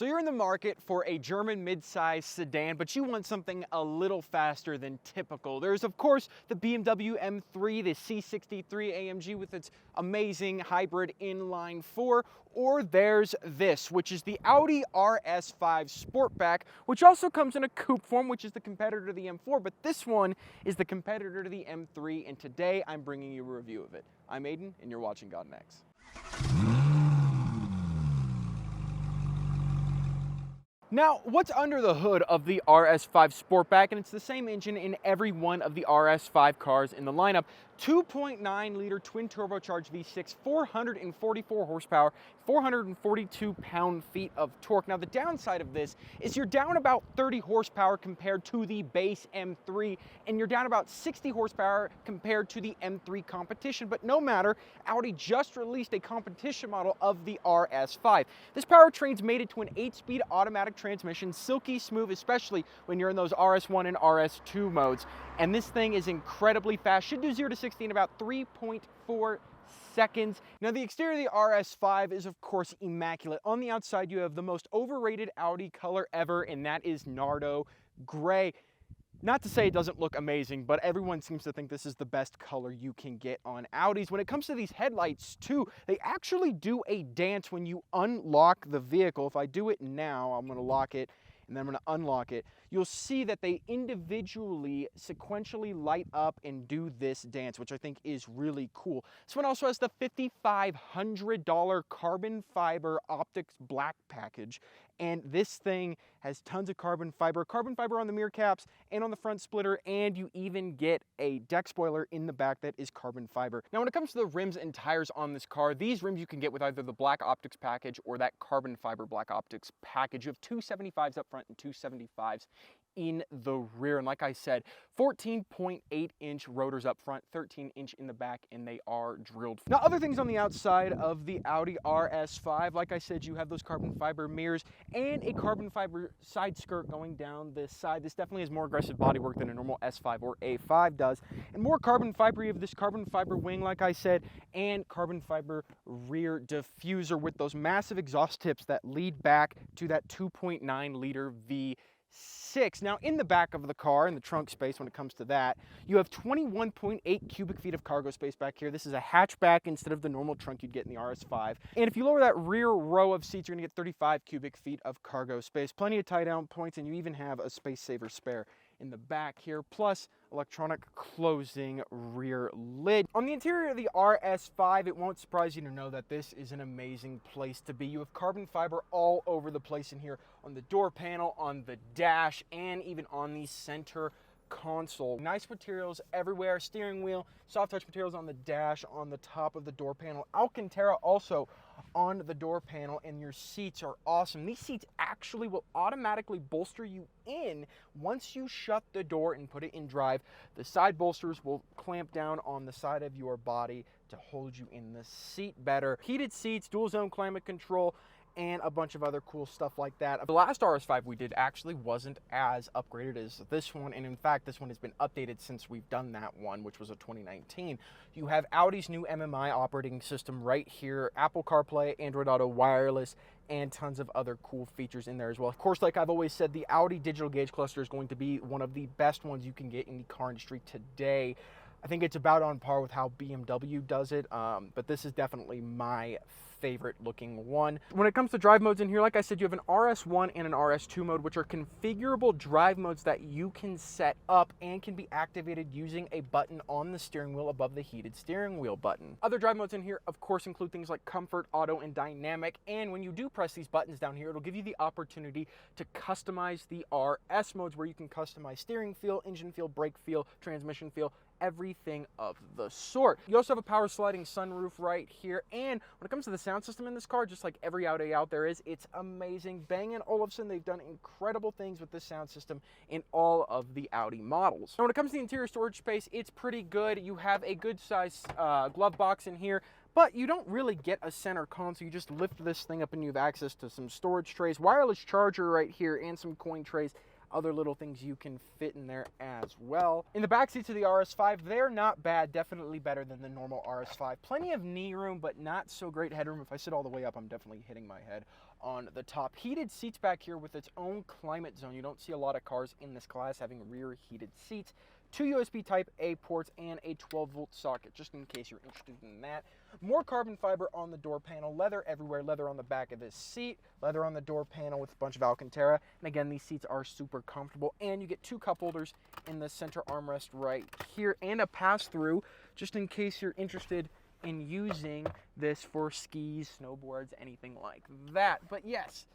So you're in the market for a German midsize sedan, but you want something a little faster than typical. There's of course the BMW M3, the C63 AMG with its amazing hybrid inline 4, or there's this, which is the Audi RS5 Sportback, which also comes in a coupe form, which is the competitor to the M4, but this one is the competitor to the M3, and today I'm bringing you a review of it. I'm Aiden, and you're watching Gaudin X. Now, what's under the hood of the RS5 Sportback, and it's the same engine in every one of the RS5 cars in the lineup, 2.9 liter twin turbocharged V6, 444 horsepower, 442 pound-feet of torque. Now, the downside of this is you're down about 30 horsepower compared to the base M3, and you're down about 60 horsepower compared to the M3 competition, but no matter, Audi just released a competition model of the RS5. This powertrain's mated to an 8-speed automatic transmission, silky smooth, especially when you're in those RS1 and RS2 modes. And this thing is incredibly fast, should do 0 to 60 in about 3.4 seconds. Now, the exterior of the RS5 is of course immaculate. On the outside, you have the most overrated Audi color ever, and that is Nardo gray. Not to say it doesn't look amazing, but everyone seems to think this is the best color you can get on Audis. When it comes to these headlights too, they actually do a dance when you unlock the vehicle. If I do it now, I'm gonna lock it, and then I'm gonna unlock it. You'll see that they individually, sequentially light up and do this dance, which I think is really cool. This one also has the $5,500 carbon fiber optics black package. And this thing has tons of carbon fiber on the mirror caps and on the front splitter, and you even get a deck spoiler in the back that is carbon fiber. Now, when it comes to the rims and tires on this car, these rims you can get with either the black optics package or that carbon fiber black optics package. You have 275s up front and 275s in the rear, and like I said, 14.8-inch rotors up front, 13-inch in the back, and they are drilled. Now, other things on the outside of the Audi RS5, like I said, you have those carbon fiber mirrors and a carbon fiber side skirt going down this side. This definitely has more aggressive bodywork than a normal S5 or A5 does, and more carbon fiber. You have this carbon fiber wing, like I said, and carbon fiber rear diffuser with those massive exhaust tips that lead back to that 2.9 liter V6. Now, in the back of the car, in the trunk space, when it comes to that, you have 21.8 cubic feet of cargo space back here. This is a hatchback instead of the normal trunk you'd get in the RS5. And if you lower that rear row of seats, you're gonna get 35 cubic feet of cargo space. Plenty of tie-down points, and you even have a space saver spare in the back here, plus electronic closing rear lid. On the interior of the RS5, it won't surprise you to know that this is an amazing place to be. You have carbon fiber all over the place in here, on the door panel, on the dash, and even on the center console. Nice materials everywhere, steering wheel, soft touch materials on the dash, on the top of the door panel. Alcantara also on the door panel, and your seats are awesome. These seats actually will automatically bolster you in once you shut the door and put it in drive. The side bolsters will clamp down on the side of your body to hold you in the seat better. Heated seats, dual zone climate control, and a bunch of other cool stuff like that. The last RS5 we did actually wasn't as upgraded as this one, and in fact this one has been updated since we've done that one, which was a 2019. You have Audi's new MMI operating system right here, Apple CarPlay, Android Auto wireless, and tons of other cool features in there as well. Of course, like I've always said, the Audi digital gauge cluster is going to be one of the best ones you can get in the car industry today. I think it's about on par with how BMW does it, but this is definitely my favorite looking one. When it comes to drive modes in here, like I said, you have an RS1 and an RS2 mode, which are configurable drive modes that you can set up and can be activated using a button on the steering wheel above the heated steering wheel button. Other drive modes in here, of course, include things like comfort, auto, and dynamic, and when you do press these buttons down here, it'll give you the opportunity to customize the RS modes, where you can customize steering feel, engine feel, brake feel, transmission feel, everything of the sort. You also have a power sliding sunroof right here, and when it comes to the sound system in this car, just like every Audi out there is, it's amazing. Bang & Olufsen, they've done incredible things with this sound system in all of the Audi models. Now, when it comes to the interior storage space, it's pretty good. You have a good size glove box in here, but you don't really get a center console. You just lift this thing up and you have access to some storage trays, wireless charger right here, and some coin trays. Other little things you can fit in there as well. In the back seats of the RS5, they're not bad, definitely better than the normal RS5. Plenty of knee room, but not so great headroom. If I sit all the way up, I'm definitely hitting my head on the top. Heated seats back here with its own climate zone. You don't see a lot of cars in this class having rear heated seats. 2 USB type A ports and a 12-volt socket, just in case you're interested in that. More carbon fiber on the door panel, leather everywhere, leather on the back of this seat, leather on the door panel with a bunch of Alcantara. And again, these seats are super comfortable, and you get 2 cup holders in the center armrest right here, and a pass-through, just in case you're interested in using this for skis, snowboards, anything like that. But yes,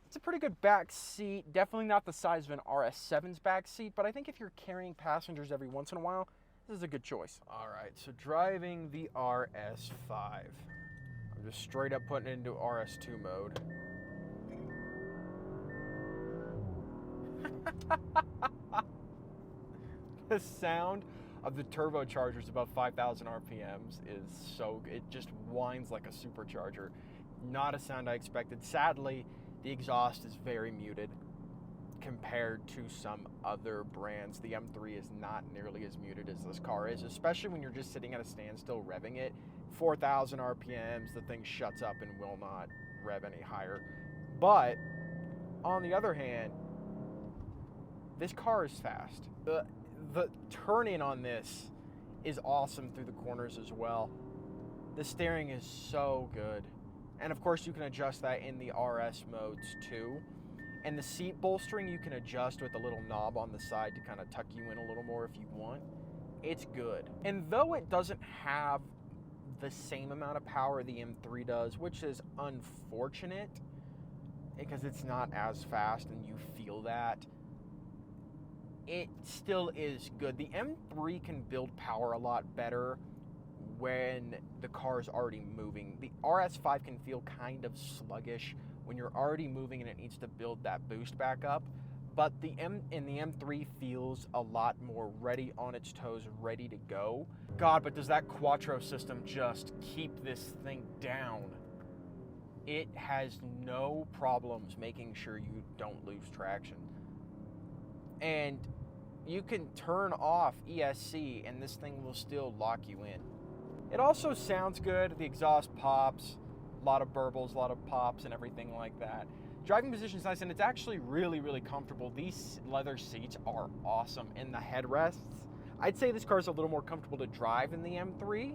it's a pretty good back seat. Definitely not the size of an RS7's back seat, but I think if you're carrying passengers every once in a while, this is a good choice. All right, so driving the RS5. I'm just straight up putting it into RS2 mode. The sound of the turbochargers above 5,000 RPMs is so good. It just whines like a supercharger. Not a sound I expected. Sadly, the exhaust is very muted compared to some other brands. The M3 is not nearly as muted as this car is, especially when you're just sitting at a standstill revving it. 4,000 RPMs, the thing shuts up and will not rev any higher. But on the other hand, this car is fast. The turn-in on this is awesome through the corners as well. The steering is so good. And of course you can adjust that in the RS modes too. And the seat bolstering you can adjust with a little knob on the side to kind of tuck you in a little more if you want. It's good. And though it doesn't have the same amount of power the M3 does, which is unfortunate because it's not as fast and you feel that, it still is good. The M3 can build power a lot better when the car is already moving. The RS5 can feel kind of sluggish when you're already moving and it needs to build that boost back up. But the M3 feels a lot more ready on its toes, ready to go. God, but does that Quattro system just keep this thing down? It has no problems making sure you don't lose traction. And you can turn off ESC and this thing will still lock you in. It also sounds good. The exhaust pops, a lot of burbles, a lot of pops and everything like that. Driving position is nice, and it's actually really, really comfortable. These leather seats are awesome. And the headrests, I'd say this car is a little more comfortable to drive than the M3,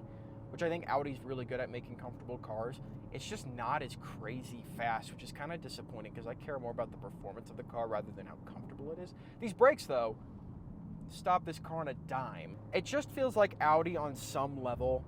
which I think Audi's really good at making comfortable cars. It's just not as crazy fast, which is kind of disappointing because I care more about the performance of the car rather than how comfortable it is. These brakes, though, stop this car on a dime. It just feels like Audi on some level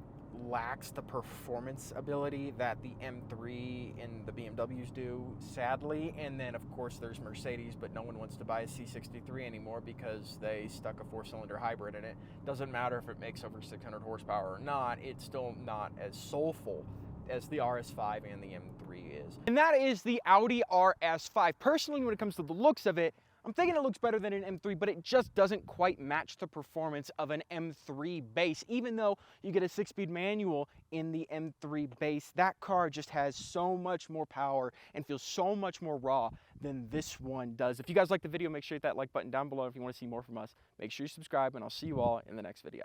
lacks the performance ability that the M3 and the BMWs do, sadly. And then of course there's Mercedes, but no one wants to buy a C63 anymore because they stuck a 4-cylinder hybrid in it. Doesn't matter if it makes over 600 horsepower or not, it's still not as soulful as the RS5 and the M3 is. And that is the Audi RS5. Personally, when it comes to the looks of it, I'm thinking it looks better than an M3, but it just doesn't quite match the performance of an M3 base. Even though you get a 6-speed manual in the M3 base, that car just has so much more power and feels so much more raw than this one does. If you guys like the video, make sure you hit that like button down below. If you want to see more from us, make sure you subscribe, and I'll see you all in the next video.